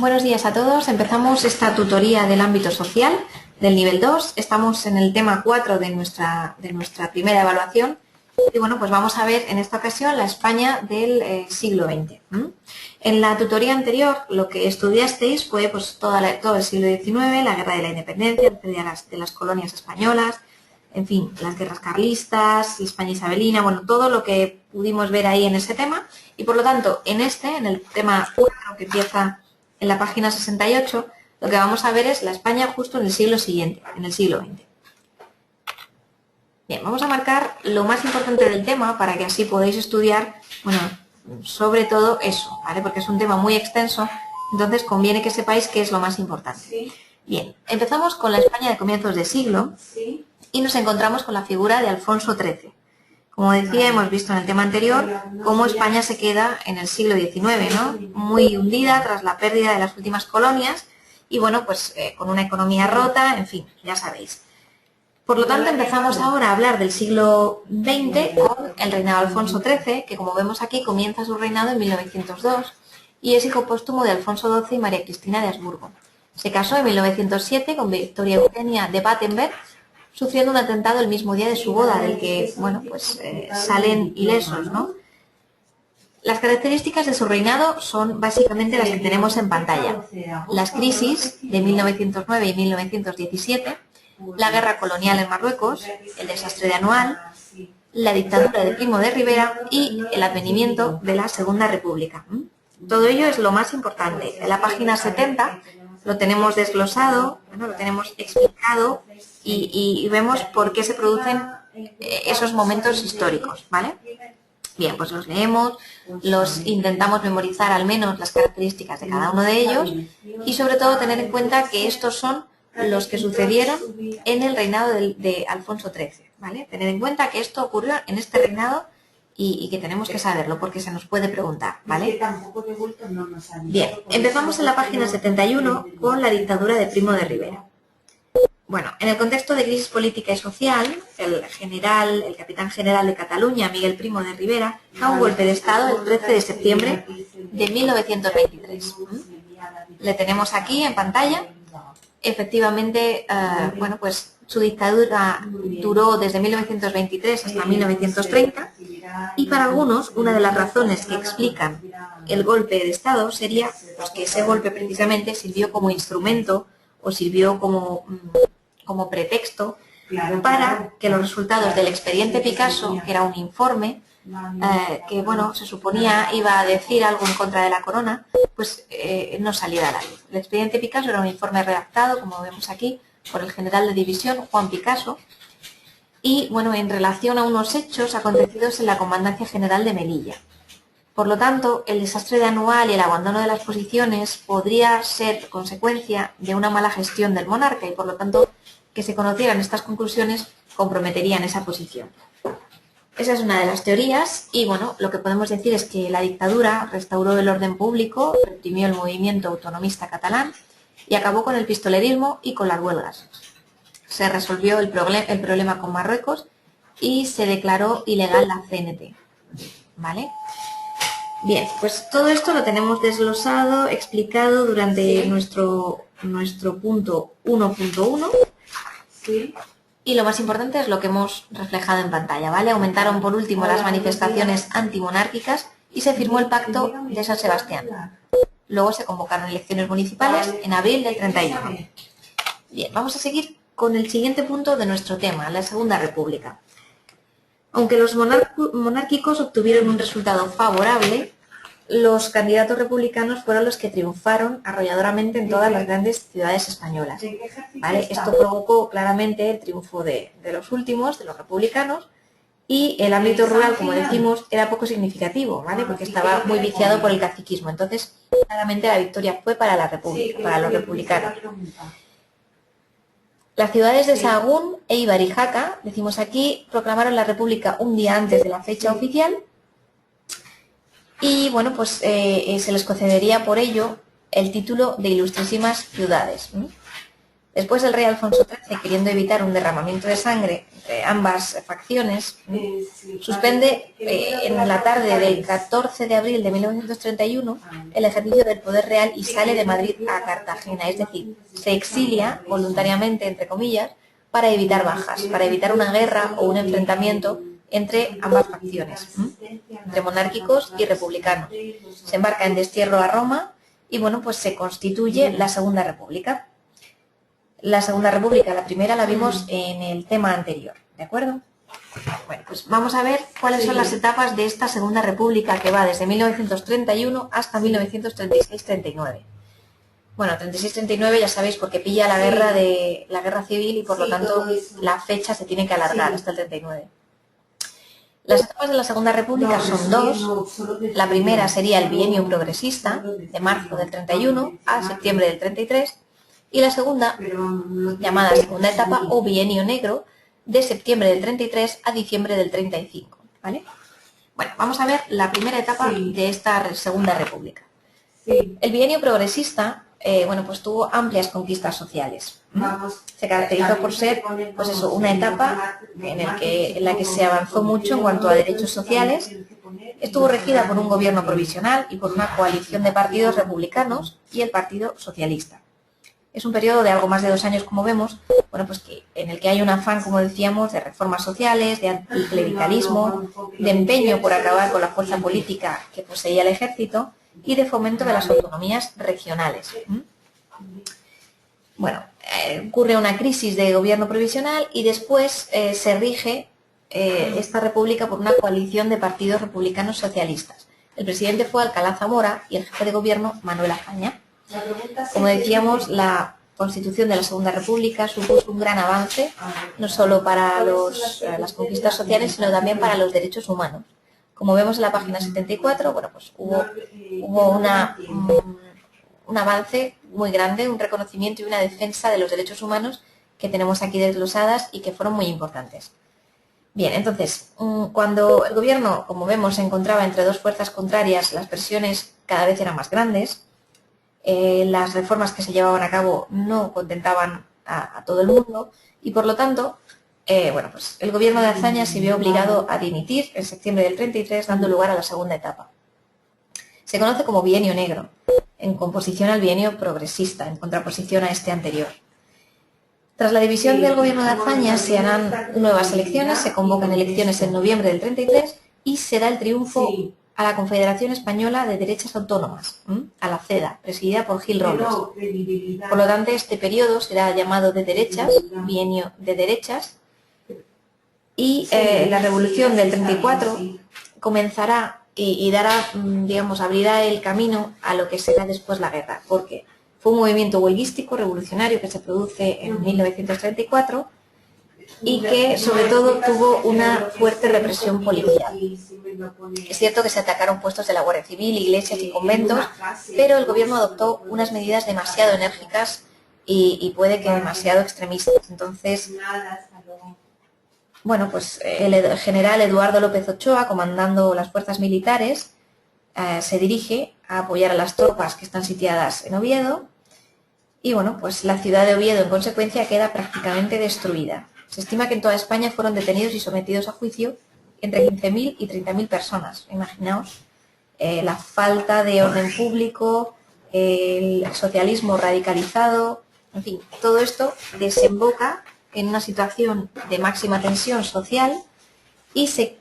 Buenos días a todos. Empezamos esta tutoría del ámbito social del nivel 2. Estamos en el tema 4 de nuestra primera evaluación. Y bueno, pues vamos a ver en esta ocasión la España del siglo XX. En la tutoría anterior lo que estudiasteis fue pues todo el siglo XIX, la guerra de la independencia, la pérdida de las colonias españolas, en fin, las guerras carlistas, la España isabelina, bueno, todo lo que pudimos ver ahí en ese tema. Y por lo tanto, en el tema 4 que empieza en la página 68, lo que vamos a ver es la España justo en el siglo siguiente, en el siglo XX. Bien, vamos a marcar lo más importante del tema para que así podáis estudiar, bueno, sobre todo eso, ¿vale? Porque es un tema muy extenso, entonces conviene que sepáis qué es lo más importante. Sí. Bien, empezamos con la España de comienzos de siglo y nos encontramos con la figura de Alfonso XIII. Como decía, hemos visto en el tema anterior cómo España se queda en el siglo XIX, ¿no? Muy hundida tras la pérdida de las últimas colonias y, bueno, pues con una economía rota, en fin, ya sabéis. Por lo tanto, empezamos ahora a hablar del siglo XX con el reinado de Alfonso XIII, que como vemos aquí comienza su reinado en 1902 y es hijo póstumo de Alfonso XII y María Cristina de Habsburgo. Se casó en 1907 con Victoria Eugenia de Battenberg, sufriendo un atentado el mismo día de su boda, del que, bueno, pues salen ilesos, ¿no? Las características de su reinado son básicamente las que tenemos en pantalla. Las crisis de 1909 y 1917, la guerra colonial en Marruecos, el desastre de Anual, la dictadura de Primo de Rivera y el advenimiento de la Segunda República. Todo ello es lo más importante. En la página 70 lo tenemos desglosado, bueno, lo tenemos explicado y vemos por qué se producen esos momentos históricos, ¿vale? Bien, pues los leemos, los intentamos memorizar al menos las características de cada uno de ellos y sobre todo tener en cuenta que estos son los que sucedieron en el reinado de Alfonso XIII, ¿vale? Tener en cuenta que esto ocurrió en este reinado y que tenemos que saberlo porque se nos puede preguntar, ¿vale? Bien, empezamos en la página 71 con la dictadura de Primo de Rivera. Bueno, en el contexto de crisis política y social, el capitán general de Cataluña, Miguel Primo de Rivera, da un golpe de Estado el 13 de septiembre de 1923. Le tenemos aquí en pantalla. Efectivamente, bueno, pues su dictadura duró desde 1923 hasta 1930 y para algunos una de las razones que explican el golpe de Estado sería pues, que ese golpe precisamente sirvió como instrumento o sirvió como pretexto para que los resultados del expediente Picasso, que era un informe que bueno, se suponía iba a decir algo en contra de la corona, pues no saliera a la luz. El expediente Picasso era un informe redactado, como vemos aquí, por el general de división Juan Picasso y bueno, en relación a unos hechos acontecidos en la Comandancia General de Melilla. Por lo tanto, el desastre de Anual y el abandono de las posiciones podría ser consecuencia de una mala gestión del monarca y por lo tanto que se conocieran estas conclusiones comprometerían esa posición. Esa es una de las teorías y bueno, lo que podemos decir es que la dictadura restauró el orden público, reprimió el movimiento autonomista catalán y acabó con el pistolerismo y con las huelgas. Se resolvió el problema con Marruecos y se declaró ilegal la CNT, ¿vale? Bien, pues todo esto lo tenemos desglosado, explicado durante nuestro punto 1.1. Sí. Y lo más importante es lo que hemos reflejado en pantalla, ¿vale? Aumentaron por último las manifestaciones antimonárquicas y se firmó el Pacto de San Sebastián. Luego se convocaron elecciones municipales en abril del 31. Bien, vamos a seguir con el siguiente punto de nuestro tema, la Segunda República. Aunque los monárquicos obtuvieron un resultado favorable, los candidatos republicanos fueron los que triunfaron arrolladoramente en todas las grandes ciudades españolas, ¿vale? Esto provocó claramente el triunfo de los últimos, de los republicanos, y el ámbito rural, como decimos, era poco significativo, ¿vale? Porque estaba muy viciado por el caciquismo. Entonces, claramente la victoria fue para la República, para los republicanos. Las ciudades de Sahagún, Éibar y Jaca, decimos aquí, proclamaron la República un día antes de la fecha oficial y, bueno, pues se les concedería por ello el título de ilustrísimas ciudades. Después el rey Alfonso XIII, queriendo evitar un derramamiento de sangre entre ambas facciones, suspende en la tarde del 14 de abril de 1931 el ejercicio del poder real y sale de Madrid a Cartagena, es decir, se exilia voluntariamente, entre comillas, para evitar bajas, para evitar una guerra o un enfrentamiento entre ambas facciones, entre monárquicos y republicanos. Se embarca en destierro a Roma y bueno, pues se constituye la Segunda República. La Segunda República, la primera la vimos en el tema anterior, ¿de acuerdo? Bueno, pues vamos a ver cuáles son las etapas de esta Segunda República que va desde 1931 hasta 1936-39. Bueno, 36-39 ya sabéis porque pilla la guerra civil y por lo tanto la fecha se tiene que alargar hasta el 39. Las etapas de la Segunda República son dos. La primera sería el bienio progresista, de marzo del 31 a septiembre del 33, y la segunda, llamada segunda etapa o bienio negro, de septiembre del 33 a diciembre del 35. ¿Vale? Bueno, vamos a ver la primera etapa de esta Segunda República. El bienio progresista, bueno, pues tuvo amplias conquistas sociales. Se caracterizó por ser, pues eso, una etapa en la que se avanzó mucho en cuanto a derechos sociales. Estuvo regida por un gobierno provisional y por una coalición de partidos republicanos y el Partido Socialista. Es un periodo de algo más de 2 años, como vemos, bueno, pues en el que hay un afán, como decíamos, de reformas sociales, de anticlericalismo, de empeño por acabar con la fuerza política que poseía el ejército y de fomento de las autonomías regionales. Bueno, ocurre una crisis de gobierno provisional y después se rige esta república por una coalición de partidos republicanos socialistas. El presidente fue Alcalá Zamora y el jefe de gobierno Manuel Azaña. Como decíamos, la constitución de la Segunda República supuso un gran avance, no solo para las conquistas sociales, sino también para los derechos humanos. Como vemos en la página 74, bueno, pues hubo un avance muy grande, un reconocimiento y una defensa de los derechos humanos que tenemos aquí desglosadas y que fueron muy importantes. Bien, entonces, cuando el gobierno, como vemos, se encontraba entre dos fuerzas contrarias, las presiones cada vez eran más grandes. Las reformas que se llevaban a cabo no contentaban a todo el mundo y por lo tanto, bueno, pues el gobierno de Azaña se vio obligado a dimitir en septiembre del 33, dando lugar a la segunda etapa. Se conoce como bienio negro, en composición al bienio progresista, en contraposición a este anterior. Tras la división del gobierno de Azaña se harán nuevas elecciones, se convocan elecciones en noviembre del 33 y será el triunfo a la Confederación Española de Derechas Autónomas, a la CEDA, presidida por Gil Robles. Por lo tanto, este periodo será llamado de derechas, bienio de derechas, y la revolución del 34 comenzará y dará, digamos, abrirá el camino a lo que será después la guerra, porque fue un movimiento huelguístico revolucionario que se produce en 1934 y que sobre todo tuvo una fuerte represión policial. Es cierto que se atacaron puestos de la Guardia Civil, iglesias y conventos, pero el gobierno adoptó unas medidas demasiado enérgicas y puede que demasiado extremistas. Entonces, bueno, pues el general Eduardo López Ochoa, comandando las fuerzas militares, se dirige a apoyar a las tropas que están sitiadas en Oviedo y, bueno, pues la ciudad de Oviedo en consecuencia queda prácticamente destruida. Se estima que en toda España fueron detenidos y sometidos a juicio entre 15.000 y 30.000 personas. Imaginaos la falta de orden público, el socialismo radicalizado, en fin, todo esto desemboca en una situación de máxima tensión social y se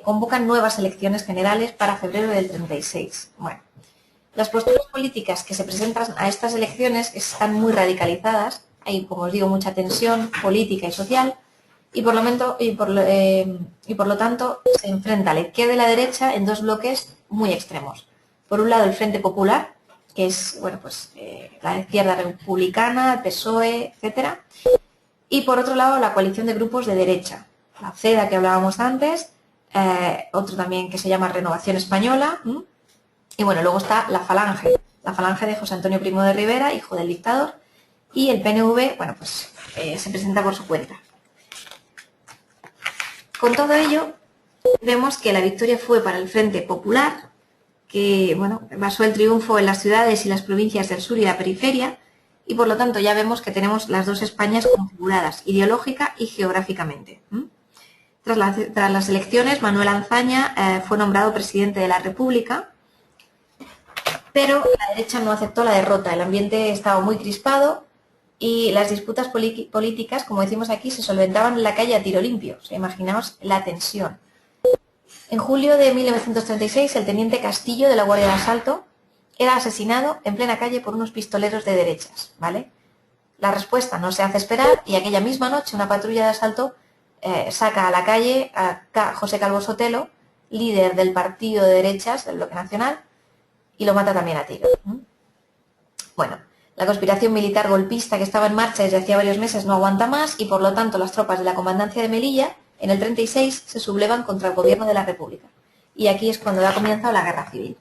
convocan nuevas elecciones generales para febrero del 36. Bueno, las posturas políticas que se presentan a estas elecciones están muy radicalizadas, hay, como os digo, mucha tensión política y social, y por lo tanto se enfrenta a la izquierda y la derecha en dos bloques muy extremos. Por un lado el Frente Popular, que es, bueno, pues la izquierda republicana, el PSOE, etcétera, y por otro lado la coalición de grupos de derecha, la CEDA que hablábamos antes, otro también que se llama Renovación Española, y bueno, luego está la Falange de José Antonio Primo de Rivera, hijo del dictador, y el PNV, bueno, pues se presenta por su cuenta. Con todo ello, vemos que la victoria fue para el Frente Popular, que, bueno, basó el triunfo en las ciudades y las provincias del sur y la periferia, y por lo tanto ya vemos que tenemos las dos Españas configuradas, ideológica y geográficamente. Tras las elecciones, Manuel Anzaña fue nombrado presidente de la República, pero la derecha no aceptó la derrota. El ambiente estaba muy crispado y las disputas políticas, como decimos aquí, se solventaban en la calle a tiro limpio. O sea, imaginaos la tensión. En julio de 1936, el teniente Castillo de la Guardia de Asalto era asesinado en plena calle por unos pistoleros de derechas, ¿vale? La respuesta no se hace esperar y aquella misma noche una patrulla de asalto saca a la calle a José Calvo Sotelo, líder del partido de derechas del Bloque Nacional, y lo mata también a tiros. Bueno, la conspiración militar golpista que estaba en marcha desde hacía varios meses no aguanta más y por lo tanto las tropas de la comandancia de Melilla en el 36 se sublevan contra el gobierno de la República. Y aquí es cuando da comienzo la guerra civil.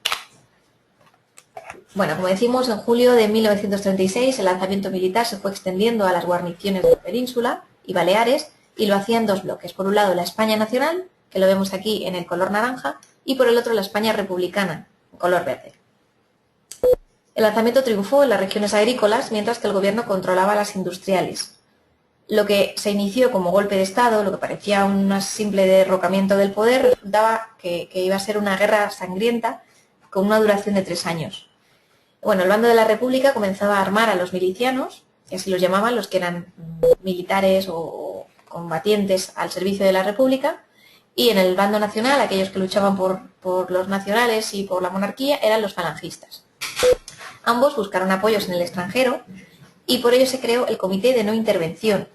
Bueno, como decimos, en julio de 1936 el lanzamiento militar se fue extendiendo a las guarniciones de la península y Baleares y lo hacía en dos bloques. Por un lado la España nacional, que lo vemos aquí en el color naranja, y por el otro la España republicana, en color verde. El lanzamiento triunfó en las regiones agrícolas, mientras que el gobierno controlaba las industriales. Lo que se inició como golpe de Estado, lo que parecía un simple derrocamiento del poder, resultaba que iba a ser una guerra sangrienta con una duración de 3 años. Bueno, el bando de la República comenzaba a armar a los milicianos, y así los llamaban, los que eran militares o combatientes al servicio de la República, y en el bando nacional, aquellos que luchaban por los nacionales y por la monarquía, eran los falangistas. Ambos buscaron apoyos en el extranjero y por ello se creó el Comité de No Intervención.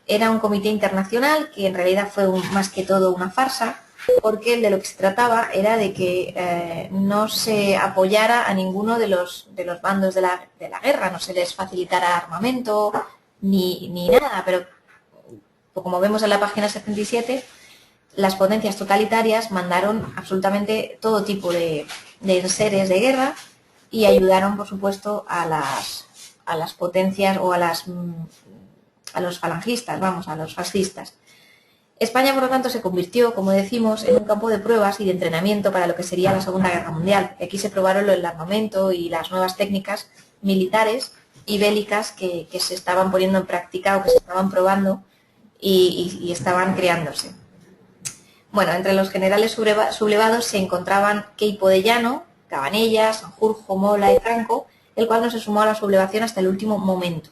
Era un comité internacional que en realidad fue más que todo una farsa, porque de lo que se trataba era de que no se apoyara a ninguno de los bandos de la guerra, no se les facilitara armamento ni nada, pero como vemos en la página 77, las potencias totalitarias mandaron absolutamente todo tipo de enseres de guerra y ayudaron, por supuesto, a las potencias o a los falangistas, a los fascistas. España, por lo tanto, se convirtió, como decimos, en un campo de pruebas y de entrenamiento para lo que sería la Segunda Guerra Mundial. Aquí se probaron el armamento y las nuevas técnicas militares y bélicas que se estaban poniendo en práctica o que se estaban probando y estaban creándose. Bueno, entre los generales sublevados se encontraban Queipo de Llano, Cabanellas, Sanjurjo, Mola y Franco, el cual no se sumó a la sublevación hasta el último momento.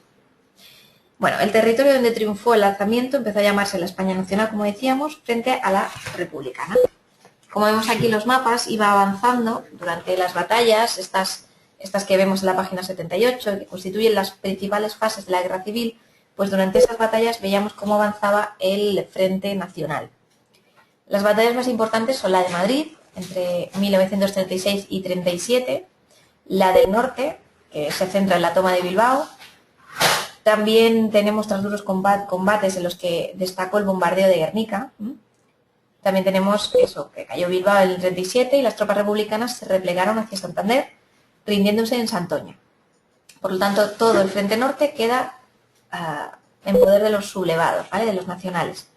Bueno, el territorio donde triunfó el lanzamiento empezó a llamarse la España Nacional, como decíamos, frente a la Republicana. Como vemos aquí los mapas, iba avanzando durante las batallas, estas que vemos en la página 78, que constituyen las principales fases de la Guerra Civil, pues durante esas batallas veíamos cómo avanzaba el Frente Nacional. Las batallas más importantes son la de Madrid, entre 1936 y 37, la del norte, que se centra en la toma de Bilbao. También tenemos tras duros combates en los que destacó el bombardeo de Guernica. También tenemos eso, que cayó Bilbao en el 37 y las tropas republicanas se replegaron hacia Santander, rindiéndose en Santoña. Por lo tanto, todo el frente norte queda en poder de los sublevados, ¿vale? De los nacionales.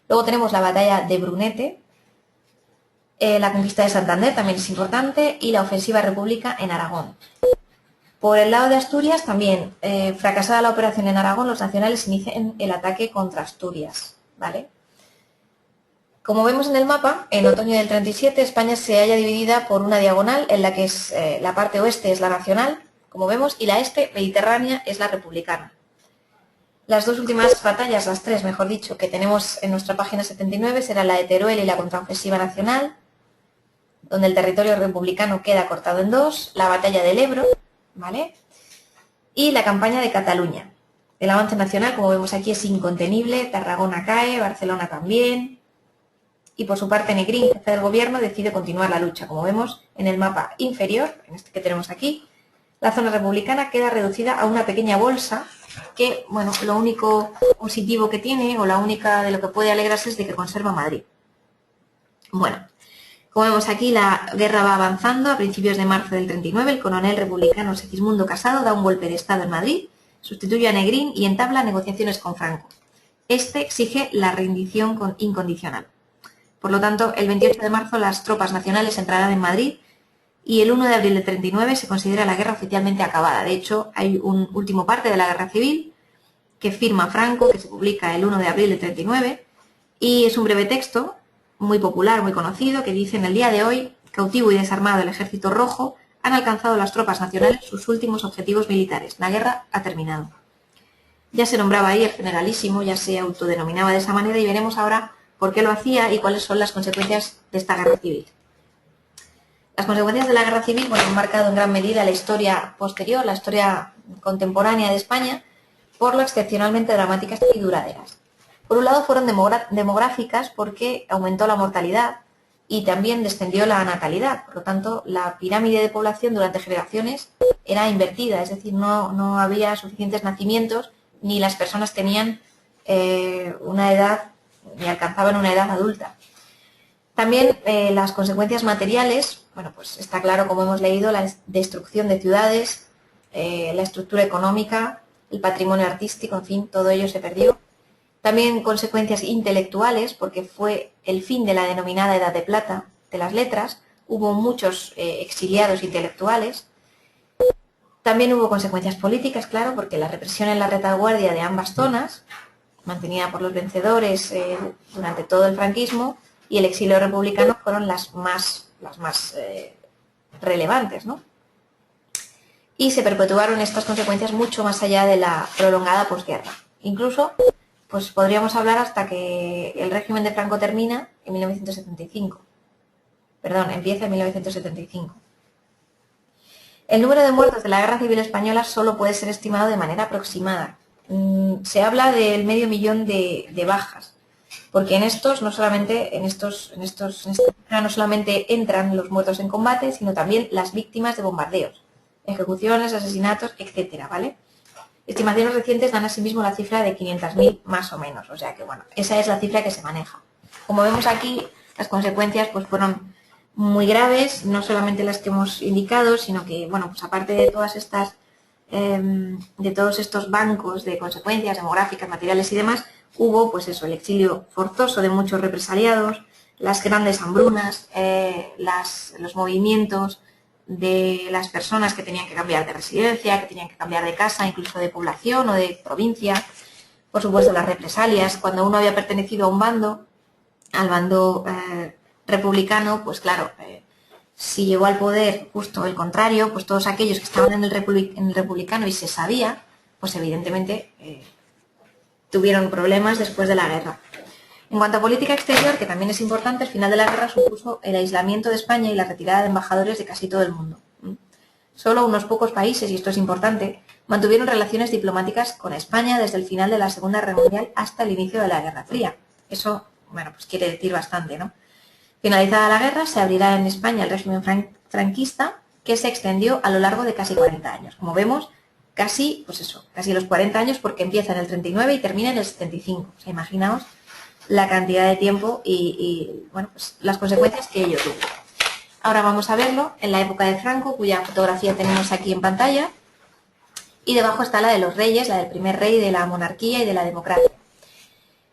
Luego tenemos la batalla de Brunete, la conquista de Santander también es importante y la ofensiva república en Aragón. Por el lado de Asturias también, fracasada la operación en Aragón, los nacionales inician el ataque contra Asturias, ¿vale? Como vemos en el mapa, en otoño del 37 España se halla dividida por una diagonal en la que la parte oeste es la nacional, como vemos, y la este, mediterránea, es la republicana. Las dos últimas batallas, las tres, mejor dicho, que tenemos en nuestra página 79 serán la de Teruel y la contraofensiva nacional, donde el territorio republicano queda cortado en dos, la batalla del Ebro, ¿vale? Y la campaña de Cataluña. El avance nacional, como vemos aquí, es incontenible, Tarragona cae, Barcelona también, y por su parte Negrín, jefe del gobierno, decide continuar la lucha. Como vemos en el mapa inferior, en este que tenemos aquí, la zona republicana queda reducida a una pequeña bolsa que, bueno, lo único positivo que tiene, o la única de lo que puede alegrarse, es de que conserva Madrid. Bueno, como vemos aquí, la guerra va avanzando. A principios de marzo del 39, el coronel republicano Segismundo Casado da un golpe de Estado en Madrid, sustituye a Negrín y entabla negociaciones con Franco. Este exige la rendición incondicional. Por lo tanto, el 28 de marzo las tropas nacionales entrarán en Madrid y el 1 de abril del 39 se considera la guerra oficialmente acabada. De hecho, hay un último parte de la guerra civil que firma Franco, que se publica el 1 de abril del 39, y es un breve texto muy popular, muy conocido, que dice: en el día de hoy, cautivo y desarmado el Ejército Rojo, han alcanzado las tropas nacionales sus últimos objetivos militares. La guerra ha terminado. Ya se nombraba ahí el generalísimo, ya se autodenominaba de esa manera, y veremos ahora por qué lo hacía y cuáles son las consecuencias de esta guerra civil. Las consecuencias de la guerra civil han marcado en gran medida la historia posterior, la historia contemporánea de España, por lo excepcionalmente dramáticas y duraderas. Por un lado fueron demográficas porque aumentó la mortalidad y también descendió la natalidad. Por lo tanto, la pirámide de población durante generaciones era invertida, es decir, no había suficientes nacimientos ni las personas tenían una edad, ni alcanzaban una edad adulta. También las consecuencias materiales, bueno, pues está claro, como hemos leído, la destrucción de ciudades, la estructura económica, el patrimonio artístico, en fin, todo ello se perdió. También consecuencias intelectuales, porque fue el fin de la denominada Edad de Plata de las letras, hubo muchos exiliados intelectuales. También hubo consecuencias políticas, claro, porque la represión en la retaguardia de ambas zonas, mantenida por los vencedores durante todo el franquismo, y el exilio republicano fueron las más relevantes, ¿no? Y se perpetuaron estas consecuencias mucho más allá de la prolongada posguerra. Incluso, pues podríamos hablar hasta que el régimen de Franco termina en 1975. Perdón, empieza en 1975. El número de muertos de la Guerra Civil Española solo puede ser estimado de manera aproximada. Se habla del 500.000 de bajas, porque en estos no solamente no solamente entran los muertos en combate, sino también las víctimas de bombardeos, ejecuciones, asesinatos, etcétera, ¿vale? Estimaciones recientes dan asimismo la cifra de 500.000 más o menos, o sea que bueno, esa es la cifra que se maneja. Como vemos aquí, las consecuencias pues fueron muy graves, no solamente las que hemos indicado, sino que, bueno, pues aparte de todas estas, de todos estos bancos de consecuencias demográficas, materiales y demás, hubo, pues eso, el exilio forzoso de muchos represaliados, las grandes hambrunas, los movimientos de las personas que tenían que cambiar de residencia, que tenían que cambiar de casa, incluso de población o de provincia, por supuesto las represalias, cuando uno había pertenecido a un bando, al bando republicano, pues claro, si llegó al poder justo el contrario, pues todos aquellos que estaban en el republicano y se sabía, pues evidentemente tuvieron problemas después de la guerra. En cuanto a política exterior, que también es importante, el final de la guerra supuso el aislamiento de España y la retirada de embajadores de casi todo el mundo. Solo unos pocos países, y esto es importante, mantuvieron relaciones diplomáticas con España desde el final de la Segunda Guerra Mundial hasta el inicio de la Guerra Fría. Eso, bueno, pues quiere decir bastante, ¿no? Finalizada la guerra, se abrirá en España el régimen franquista, que se extendió a lo largo de casi 40 años. Como vemos, casi los 40 años, porque empieza en el 39 y termina en el 75. O sea, imaginaos la cantidad de tiempo y bueno, pues las consecuencias que ello tuvo. Ahora vamos a verlo en la época de Franco, cuya fotografía tenemos aquí en pantalla, y debajo está la de los reyes, la del primer rey, de la monarquía y de la democracia.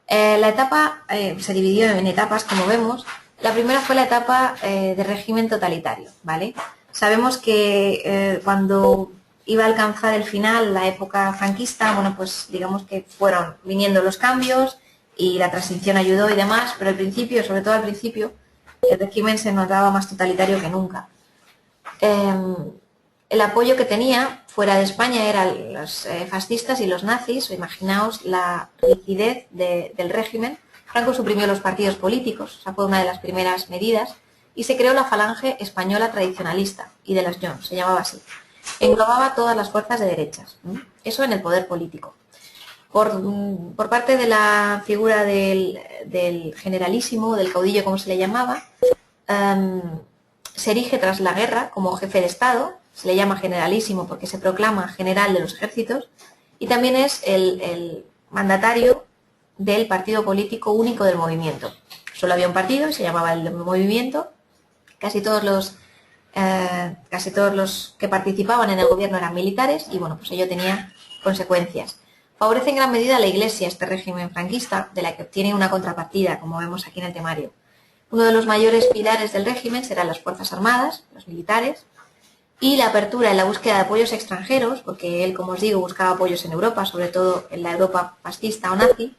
La etapa se dividió en etapas, como vemos. La primera fue la etapa de régimen totalitario, ¿vale? Sabemos que cuando iba a alcanzar el final, la época franquista, bueno, pues digamos que fueron viniendo los cambios y la transición ayudó y demás, pero al principio, sobre todo al principio, el régimen se notaba más totalitario que nunca. El apoyo que tenía fuera de España eran los fascistas y los nazis. Imaginaos la rigidez del régimen. Franco suprimió los partidos políticos, esa fue una de las primeras medidas, y se creó la Falange Española Tradicionalista, y de las Jones, se llamaba así. Englobaba todas las fuerzas de derechas, eso en el poder político. Por parte de la figura del generalísimo, del caudillo como se le llamaba, se erige tras la guerra como jefe de Estado, se le llama generalísimo porque se proclama general de los ejércitos, y también es el mandatario del partido político único del movimiento. Solo había un partido y se llamaba el movimiento. Casi todos los que participaban en el gobierno eran militares y bueno, pues ello tenía consecuencias. Favorece en gran medida a la Iglesia este régimen franquista, de la que obtiene una contrapartida, como vemos aquí en el temario. Uno de los mayores pilares del régimen serán las Fuerzas Armadas, los militares, y la apertura en la búsqueda de apoyos extranjeros, porque él, como os digo, buscaba apoyos en Europa, sobre todo en la Europa fascista o nazi,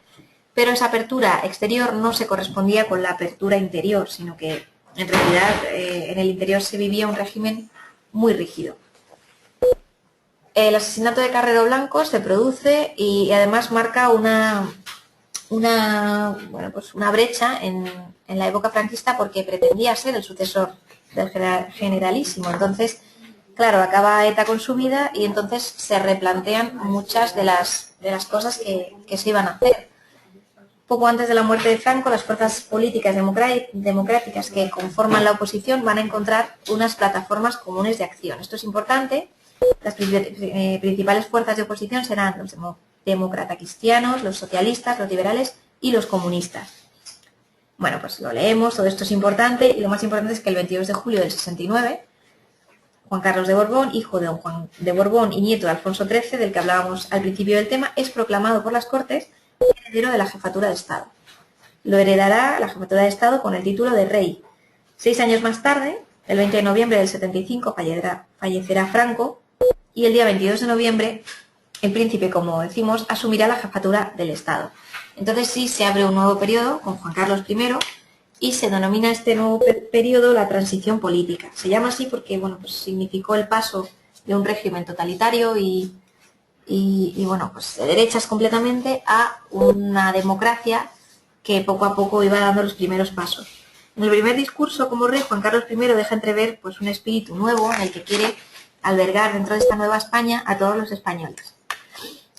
pero esa apertura exterior no se correspondía con la apertura interior, sino que en realidad en el interior se vivía un régimen muy rígido. El asesinato de Carrero Blanco se produce y además marca una brecha en la época franquista porque pretendía ser el sucesor del generalísimo. Entonces, claro, acaba ETA con su vida y entonces se replantean muchas de las cosas que se iban a hacer. Poco antes de la muerte de Franco, las fuerzas políticas democráticas que conforman la oposición van a encontrar unas plataformas comunes de acción. Esto es importante. Las principales fuerzas de oposición serán los demócratas cristianos, los socialistas, los liberales y los comunistas. Bueno, pues lo leemos, todo esto es importante y lo más importante es que el 22 de julio del 69, Juan Carlos de Borbón, hijo de don Juan de Borbón y nieto de Alfonso XIII, del que hablábamos al principio del tema, es proclamado por las Cortes heredero de la jefatura de Estado. Lo heredará la jefatura de Estado con el título de rey. 6 años más tarde, el 20 de noviembre del 75, fallecerá Franco y el día 22 de noviembre el príncipe, como decimos, asumirá la jefatura del Estado. Entonces sí se abre un nuevo periodo con Juan Carlos I y se denomina este nuevo periodo la transición política. Se llama así porque bueno, pues significó el paso de un régimen totalitario y bueno, pues de derechas completamente a una democracia que poco a poco iba dando los primeros pasos. En el primer discurso como rey, Juan Carlos I deja entrever pues, un espíritu nuevo en el que quiere albergar dentro de esta nueva España a todos los españoles.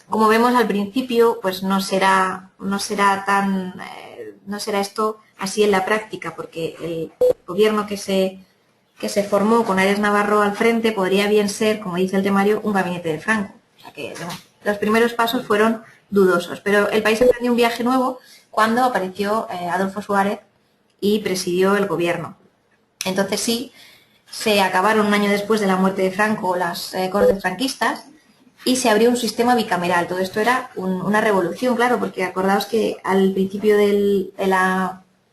Como vemos al principio, pues no será esto así en la práctica, porque el gobierno que se formó con Arias Navarro al frente podría bien ser, como dice el temario, un gabinete de Franco. O sea que los primeros pasos fueron dudosos, pero el país emprendió un viaje nuevo cuando apareció Adolfo Suárez y presidió el gobierno. Entonces sí, se acabaron un año después de la muerte de Franco las Cortes franquistas y se abrió un sistema bicameral. Todo esto era una revolución, claro, porque acordaos que al principio del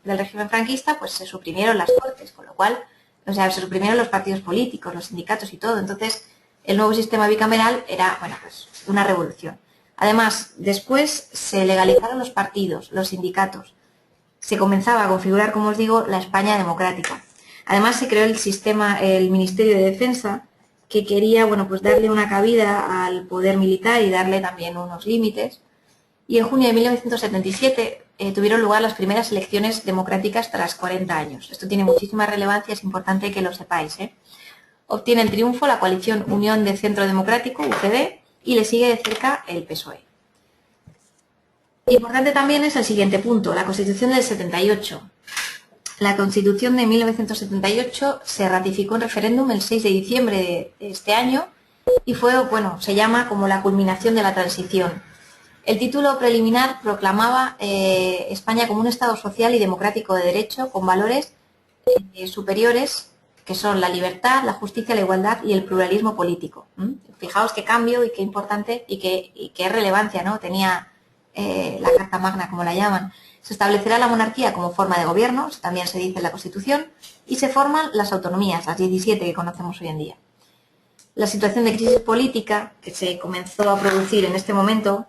régimen franquista pues se suprimieron las Cortes, con lo cual, o sea, se suprimieron los partidos políticos, los sindicatos y todo. Entonces, el nuevo sistema bicameral era, bueno, pues una revolución. Además, después se legalizaron los partidos, los sindicatos. Se comenzaba a configurar, como os digo, la España democrática. Además, se creó el Ministerio de Defensa, que quería, bueno, pues darle una cabida al poder militar y darle también unos límites. Y en junio de 1977 tuvieron lugar las primeras elecciones democráticas tras 40 años. Esto tiene muchísima relevancia, es importante que lo sepáis, Obtiene el triunfo la coalición Unión de Centro Democrático, UCD, y le sigue de cerca el PSOE. Importante también es el siguiente punto, la Constitución del 78. La Constitución de 1978 se ratificó en referéndum el 6 de diciembre de este año y fue, bueno, se llama como la culminación de la transición. El título preliminar proclamaba España como un Estado social y democrático de derecho con valores superiores que son la libertad, la justicia, la igualdad y el pluralismo político. Fijaos qué cambio y qué importante y qué relevancia, ¿no? Tenía la Carta Magna, como la llaman. Se establecerá la monarquía como forma de gobierno, también se dice en la Constitución, y se forman las autonomías, las 17 que conocemos hoy en día. La situación de crisis política que se comenzó a producir en este momento,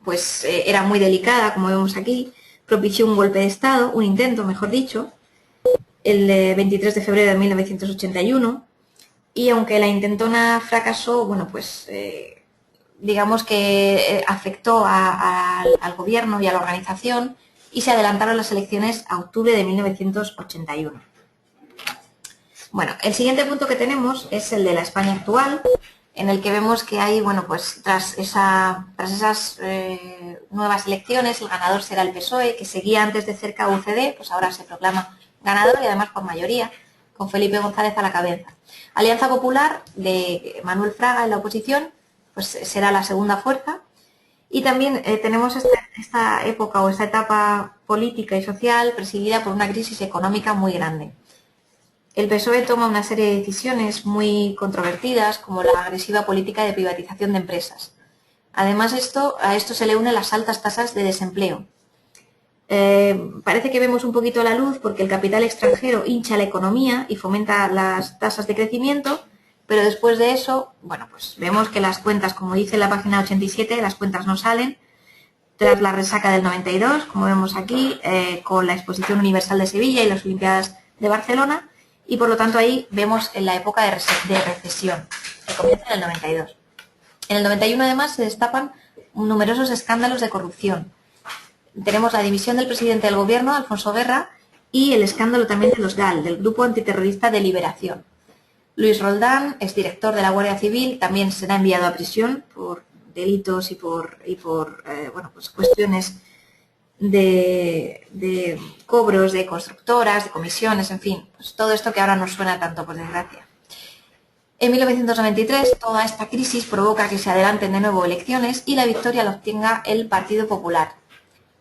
pues era muy delicada, como vemos aquí, propició un golpe de Estado, un intento, mejor dicho, el 23 de febrero de 1981, y aunque la intentona fracasó, bueno, pues digamos que afectó al gobierno y a la organización y se adelantaron las elecciones a octubre de 1981. Bueno, el siguiente punto que tenemos es el de la España actual, en el que vemos que hay, bueno, pues tras esas nuevas elecciones, el ganador será el PSOE, que seguía antes de cerca a UCD, pues ahora se proclama ganador y además por mayoría, con Felipe González a la cabeza. Alianza Popular de Manuel Fraga en la oposición, pues será la segunda fuerza. Y también tenemos esta época o esta etapa política y social presidida por una crisis económica muy grande. El PSOE toma una serie de decisiones muy controvertidas, como la agresiva política de privatización de empresas. Además, a esto se le unen las altas tasas de desempleo. Parece que vemos un poquito la luz porque el capital extranjero hincha la economía y fomenta las tasas de crecimiento, pero después de eso, bueno, pues vemos que las cuentas, como dice la página 87, las cuentas no salen, tras la resaca del 92, como vemos aquí, con la Exposición Universal de Sevilla y las Olimpiadas de Barcelona, y por lo tanto ahí vemos en la época de recesión, que comienza en el 92. En el 91 además se destapan numerosos escándalos de corrupción. Tenemos la dimisión del presidente del gobierno, Alfonso Guerra, y el escándalo también de los GAL, del Grupo Antiterrorista de Liberación. Luis Roldán, exdirector de la Guardia Civil, también será enviado a prisión por delitos y por bueno, pues cuestiones de cobros de constructoras, de comisiones, en fin, pues todo esto que ahora nos suena tanto, por desgracia. En 1993, toda esta crisis provoca que se adelanten de nuevo elecciones y la victoria la obtenga el Partido Popular,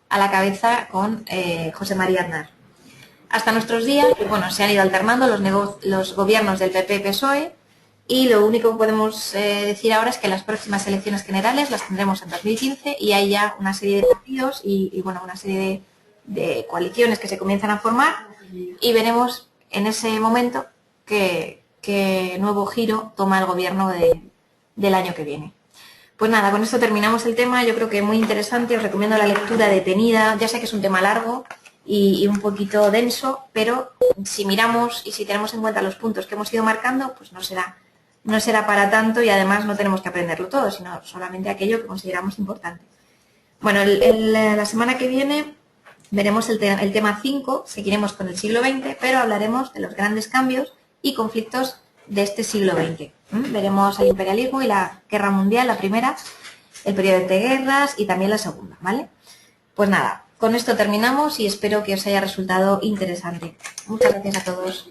a la cabeza con José María Aznar. Hasta nuestros días, pues bueno, se han ido alternando los gobiernos del PP-PSOE y lo único que podemos decir ahora es que las próximas elecciones generales las tendremos en 2015 y hay ya una serie de partidos y bueno, una serie de coaliciones que se comienzan a formar y veremos en ese momento qué nuevo giro toma el gobierno del año que viene. Pues nada, con esto terminamos el tema, yo creo que muy interesante, os recomiendo la lectura detenida, ya sé que es un tema largo y un poquito denso, pero si miramos y si tenemos en cuenta los puntos que hemos ido marcando, pues no será para tanto y además no tenemos que aprenderlo todo, sino solamente aquello que consideramos importante. Bueno, la semana que viene veremos el tema 5, seguiremos con el siglo XX, pero hablaremos de los grandes cambios y conflictos de este siglo XX. Veremos el imperialismo y la guerra mundial, la primera, el periodo de guerras y también la segunda, ¿vale? Pues nada, con esto terminamos y espero que os haya resultado interesante. Muchas gracias a todos.